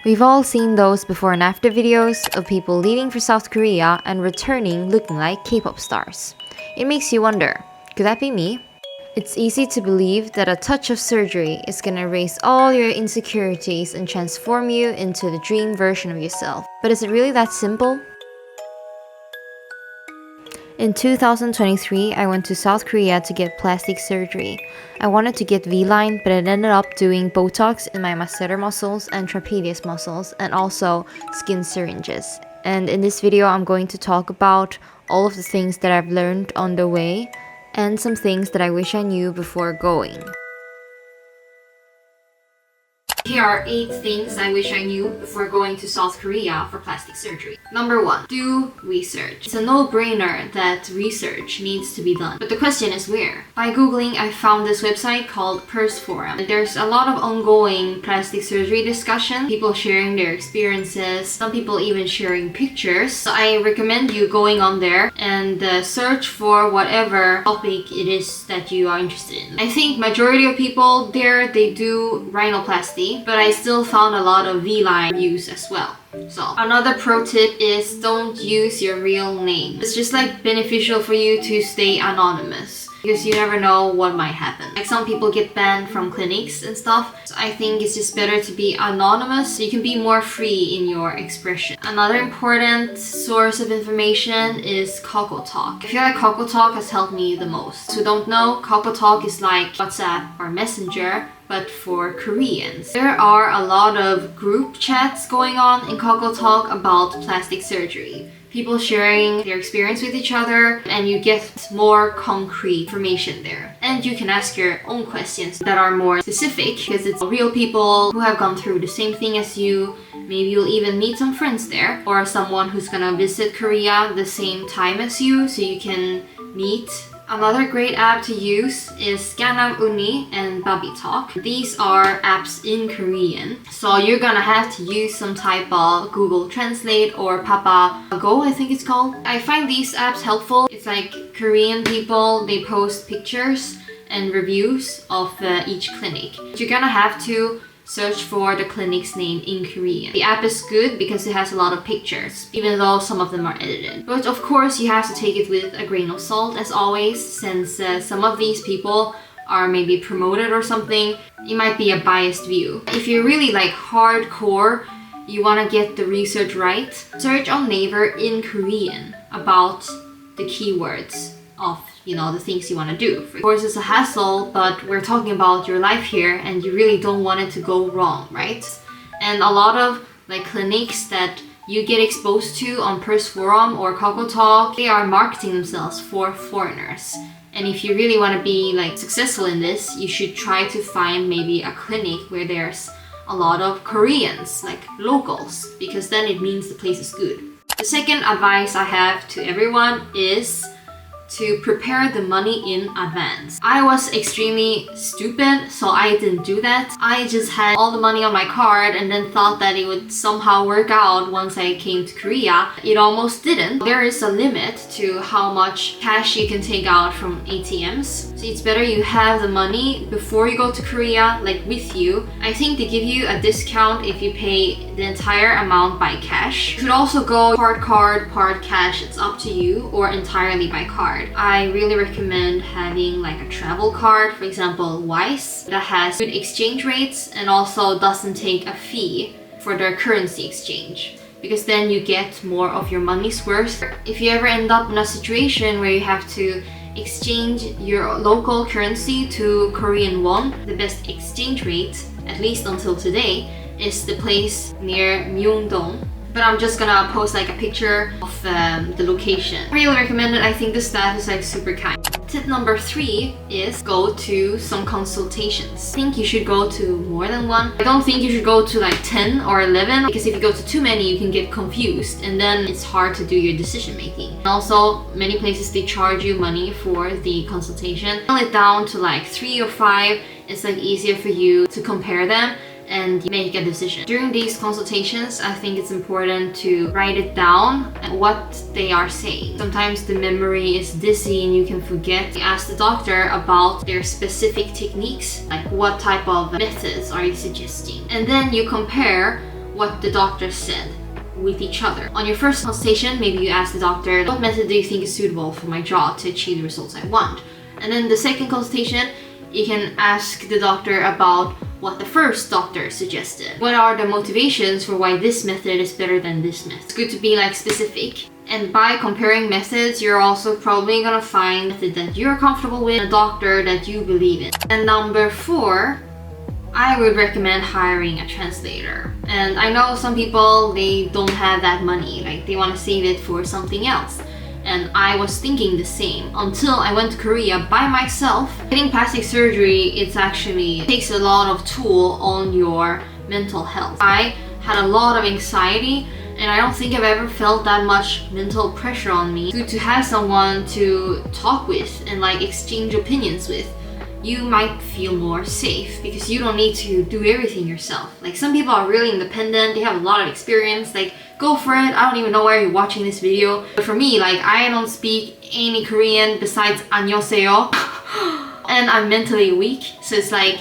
We've all seen those before and after videos of people leaving for South Korea and returning looking like K-pop stars. It makes you wonder, could that be me? It's easy to believe that a touch of surgery is gonna erase all your insecurities and transform you into the dream version of yourself. But is it really that simple? In 2023, I went to South Korea to get plastic surgery. I wanted to get V-line, but it ended up doing Botox in my masseter muscles and trapezius muscles, and also skin syringes. And in this video, I'm going to talk about all of the things that I've learned on the way, and some things that I wish I knew before going. Here are 8 things I wish I knew before going to South Korea for plastic surgery. Number 1, do research. It's a no-brainer that research needs to be done. But the question is where? By Googling, I found this website called Purse Forum. There's a lot of ongoing plastic surgery discussion, people sharing their experiences, some people even sharing pictures. So I recommend you going on there and search for whatever topic it is that you are interested in. I think majority of people there, they do rhinoplasty, but I still found a lot of V-line use as well. So another pro tip is don't use your real name. It's just like beneficial for you to stay anonymous because you never know what might happen. Like some people get banned from clinics and stuff. So I think it's just better to be anonymous so you can be more free in your expression. Another important source of information is KakaoTalk. I feel like KakaoTalk has helped me the most. So don't know, KakaoTalk is like WhatsApp or Messenger, but for Koreans. There are a lot of group chats going on in KakaoTalk about plastic surgery. People sharing their experience with each other, and you get more concrete information there. And you can ask your own questions that are more specific because it's real people who have gone through the same thing as you. Maybe you'll even meet some friends there or someone who's gonna visit Korea the same time as you so you can meet. Another great app to use is Scanam Uni and Baby Talk. These are apps in Korean, so you're gonna have to use some type of Google Translate or Papa Go, I think it's called. I find these apps helpful. It's like Korean people, they post pictures and reviews of each clinic. You're gonna have to search for the clinic's name in Korean. The app is good because it has a lot of pictures, even though some of them are edited. But of course, you have to take it with a grain of salt, as always, since some of these people are maybe promoted or something. It might be a biased view. If you're really like hardcore, you want to get the research right, search on Naver in Korean about the keywords of the things you want to do. Of course, it's a hassle, but we're talking about your life here and you really don't want it to go wrong, right? And a lot of like clinics that you get exposed to on Purse Forum or KakaoTalk, they are marketing themselves for foreigners. And if you really want to be like successful in this, you should try to find maybe a clinic where there's a lot of Koreans, like locals, because then it means the place is good. The second advice I have to everyone is to prepare the money in advance. I was extremely stupid, so I didn't do that. I just had all the money on my card and then thought that it would somehow work out once I came to Korea. It almost didn't. There is a limit to how much cash you can take out from ATMs. So it's better you have the money before you go to Korea, like with you. I think they give you a discount if you pay the entire amount by cash. You could also go part card, part cash, it's up to you, or entirely by card. I really recommend having like a travel card, for example Wise, that has good exchange rates and also doesn't take a fee for their currency exchange, because then you get more of your money's worth. If you ever end up in a situation where you have to exchange your local currency to Korean won, the best exchange rate, at least until today, is the place near Myeongdong. But I'm just gonna post like a picture of the location. I really recommend it. I think the staff is like super kind. Tip number 3 is go to some consultations. I think you should go to more than one. I don't think you should go to like 10 or 11, because if you go to too many, you can get confused and then it's hard to do your decision making. And also, many places they charge you money for the consultation. Nail it down to like 3 or 5. It's like easier for you to compare them and make a decision. During these consultations, I think it's important to write it down what they are saying. Sometimes the memory is dizzy and you can forget. Ask the doctor about their specific techniques, like what type of methods are you suggesting, and then you compare what the doctor said with each other. On your first consultation, maybe you ask the doctor, what method do you think is suitable for my jaw to achieve the results I want? And then the second consultation, you can ask the doctor about what the first doctor suggested. What are the motivations for why this method is better than this method? It's good to be like specific. And by comparing methods, you're also probably gonna find a method that you're comfortable with, a doctor that you believe in. And number 4, I would recommend hiring a translator. And I know some people, they don't have that money, like they want to save it for something else. And I was thinking the same until I went to Korea by myself. Getting plastic surgery, it takes a lot of toll on your mental health. I had a lot of anxiety, and I don't think I've ever felt that much mental pressure on me. It's good to have someone to talk with and like exchange opinions with. You might feel more safe because you don't need to do everything yourself. Like some people are really independent, they have a lot of experience, like go for it. I don't even know why you're watching this video. But for me, like I don't speak any Korean besides 안녕하세요 and I'm mentally weak, so it's like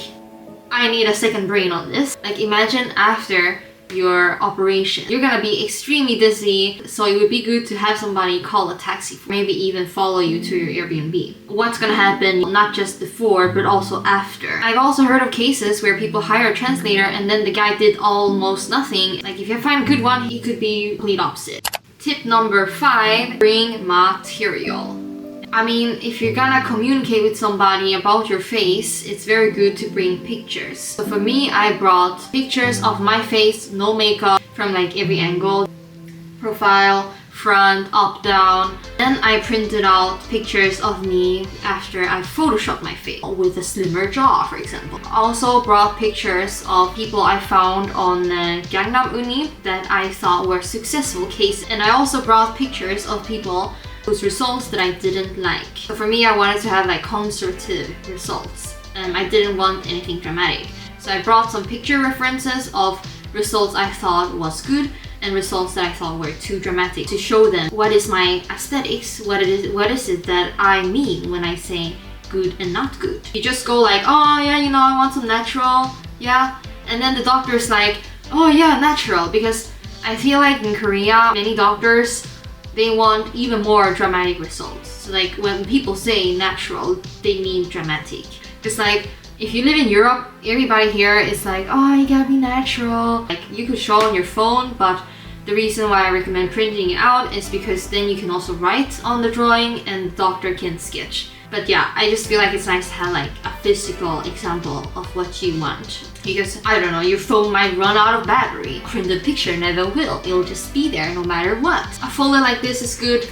I need a second brain on this. Like imagine after your operation, you're gonna be extremely dizzy, so it would be good to have somebody call a taxi, maybe even follow you to your Airbnb. What's gonna happen not just before but also after. I've also heard of cases where people hire a translator and then the guy did almost nothing. Like if you find a good one, he could be complete opposite. Tip number 5, bring material. I mean, if you're gonna communicate with somebody about your face, it's very good to bring pictures. So for me, I brought pictures of my face, no makeup, from like every angle. Profile, front, up, down. Then I printed out pictures of me after I photoshopped my face with a slimmer jaw, for example. I also brought pictures of people I found on Gangnam Uni that I thought were successful cases. And I also brought pictures of people whose results that I didn't like. So for me, I wanted to have like conservative results. I didn't want anything dramatic. So I brought some picture references of results I thought was good and results that I thought were too dramatic to show them what is my aesthetics, what is it that I mean when I say good and not good. You just go like, oh yeah, you know, I want some natural, yeah. And then the doctor's like, oh yeah, natural. Because I feel like in Korea, many doctors, they want even more dramatic results. So like when people say natural, they mean dramatic. It's like if you live in Europe, everybody here is like, oh, you gotta be natural. Like you could show on your phone, but the reason why I recommend printing it out is because then you can also write on the drawing and the doctor can sketch. But yeah, I just feel like it's nice to have like a physical example of what you want. Because, I don't know, your phone might run out of battery. Printed picture never will. It'll just be there no matter what. A folder like this is good.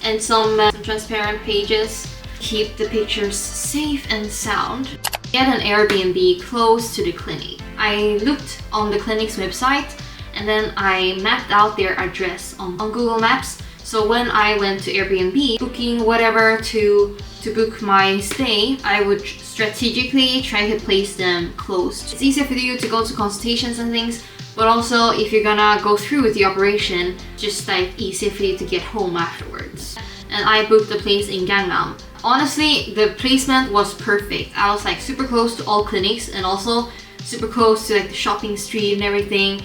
And some transparent pages. Keep the pictures safe and sound. Get an Airbnb close to the clinic. I looked on the clinic's website and then I mapped out their address on Google Maps. So when I went to Airbnb, booking whatever to book my stay, I would strategically try to place them close. It's easier for you to go to consultations and things, but also if you're gonna go through with the operation, just like easier for you to get home afterwards. And I booked a place in Gangnam. Honestly, the placement was perfect. I was like super close to all clinics and also super close to like the shopping street and everything.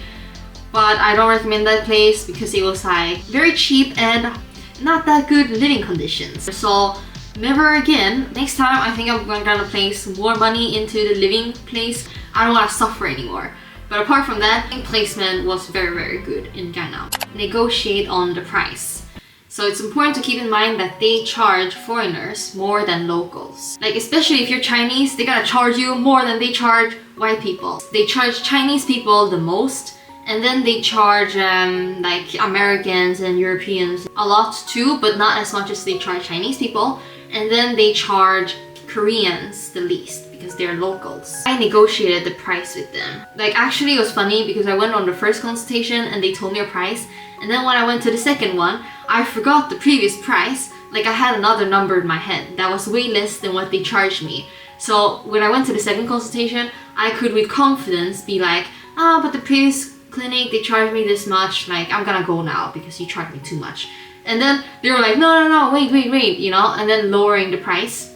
But I don't recommend that place because it was like very cheap and not that good living conditions. So never again. Next time I think I'm gonna place more money into the living place. I don't want to suffer anymore. But apart from that, placement was very, very good in Gangnam. Negotiate on the price. So it's important to keep in mind that they charge foreigners more than locals. Like especially if you're Chinese, they're gonna charge you more than they charge white people. They charge Chinese people the most, and then they charge like Americans and Europeans a lot too, but not as much as they charge Chinese people. And then they charge Koreans the least because they're locals. I negotiated the price with them. Like actually it was funny because I went on the first consultation and they told me a price, and then when I went to the second one, I forgot the previous price. Like I had another number in my head that was way less than what they charged me. So when I went to the second consultation, I could with confidence be like, but the previous clinic, they charged me this much, like I'm gonna go now because you charged me too much. And then they were like, no, wait, you know, and then lowering the price.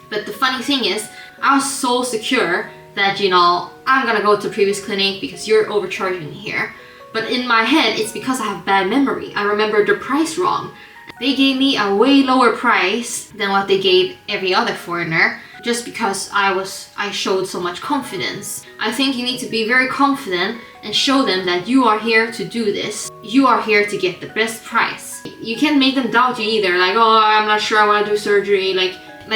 But the funny thing is, I was so secure that, you know, I'm gonna go to previous clinic because you're overcharging me here. But in my head, it's because I have bad memory. I remember the price wrong. They gave me a way lower price than what they gave every other foreigner just because I showed so much confidence. I think you need to be very confident and show them that you are here to do this. You are here to get the best price. You can't make them doubt you either, like, oh, I'm not sure I want to do surgery. Like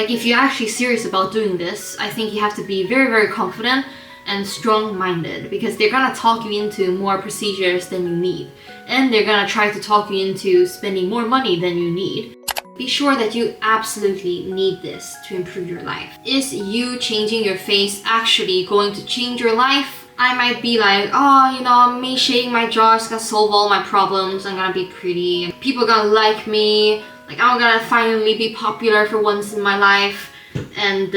if you're actually serious about doing this, I think you have to be very, very confident and strong-minded, because they're gonna talk you into more procedures than you need, and they're gonna try to talk you into spending more money than you need. Be sure that you absolutely need this to improve your life. Is you changing your face actually going to change your life? I might be like, oh, you know, me shaving my jaw is gonna solve all my problems. I'm gonna be pretty, people are gonna like me, like I'm gonna finally be popular for once in my life. And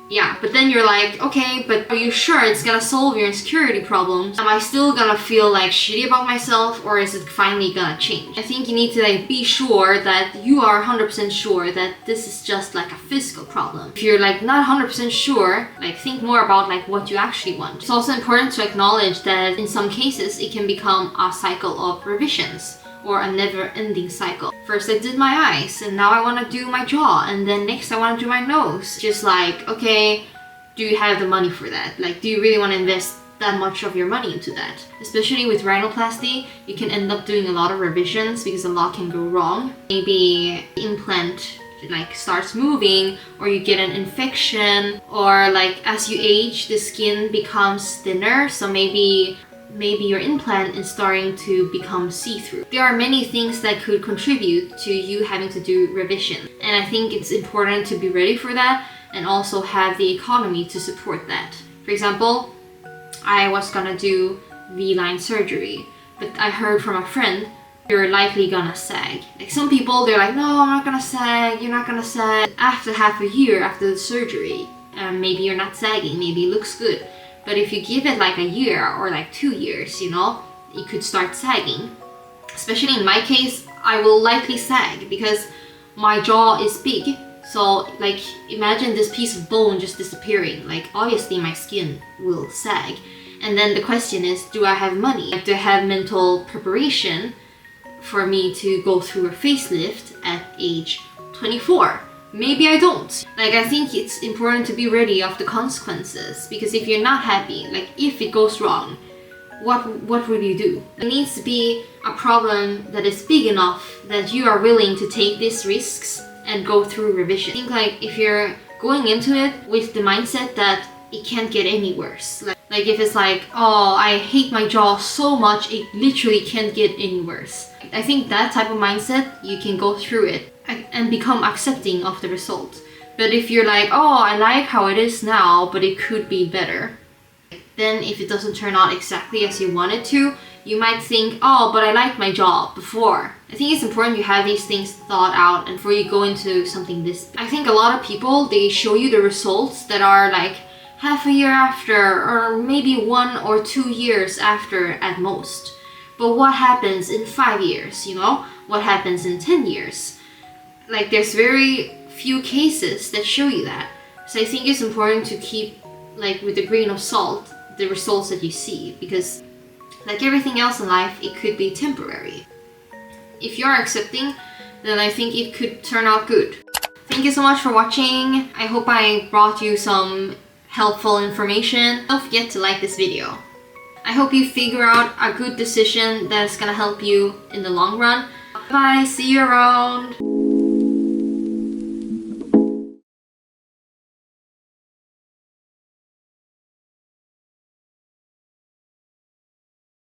yeah, but then you're like, okay, but are you sure it's gonna solve your insecurity problems? Am I still gonna feel like shitty about myself, or is it finally gonna change? I think you need to like be sure that you are 100% sure that this is just like a physical problem. If you're like not 100% sure, like think more about like what you actually want. It's also important to acknowledge that in some cases it can become a cycle of revisions, or a never-ending cycle. First I did my eyes, and now I want to do my jaw, and then next I want to do my nose. Just like, okay, do you have the money for that? Like, do you really want to invest that much of your money into that? Especially with rhinoplasty, you can end up doing a lot of revisions because a lot can go wrong. Maybe the implant like starts moving, or you get an infection, or like as you age the skin becomes thinner, so maybe your implant is starting to become see-through. There are many things that could contribute to you having to do revision, and I think it's important to be ready for that and also have the economy to support that. For example, I was gonna do V-line surgery, but I heard from a friend, you're likely gonna sag. Like some people, they're like, no, I'm not gonna sag, you're not gonna sag. After half a year after the surgery, maybe you're not sagging, maybe it looks good. But if you give it like a year or like 2 years, you know, you could start sagging. Especially in my case, I will likely sag because my jaw is big. So like imagine this piece of bone just disappearing. Like obviously my skin will sag. And then the question is, do I have money? Like, do I have mental preparation for me to go through a facelift at age 24? Maybe I don't. Like, I think it's important to be ready of the consequences, because if you're not happy, like if it goes wrong, what will you do? It needs to be a problem that is big enough that you are willing to take these risks and go through revision. I think like if you're going into it with the mindset that it can't get any worse, like if it's like, oh, I hate my jaw so much, it literally can't get any worse. I think that type of mindset, you can go through it and become accepting of the result. But if you're like, oh, I like how it is now, but it could be better, then if it doesn't turn out exactly as you want it to, you might think, oh, but I liked my job before. I think it's important you have these things thought out and before you go into something this. I think a lot of people, they show you the results that are like half a year after, or maybe 1 or 2 years after at most. But what happens in 5 years, you know? What happens in 10 years? Like there's very few cases that show you that. So I think it's important to keep like with a grain of salt the results that you see, because like everything else in life, it could be temporary. If you're accepting, then I think it could turn out good. Thank you so much for watching. I hope I brought you some helpful information. Don't forget to like this video. I hope you figure out a good decision that's gonna help you in the long run. Bye, see you around.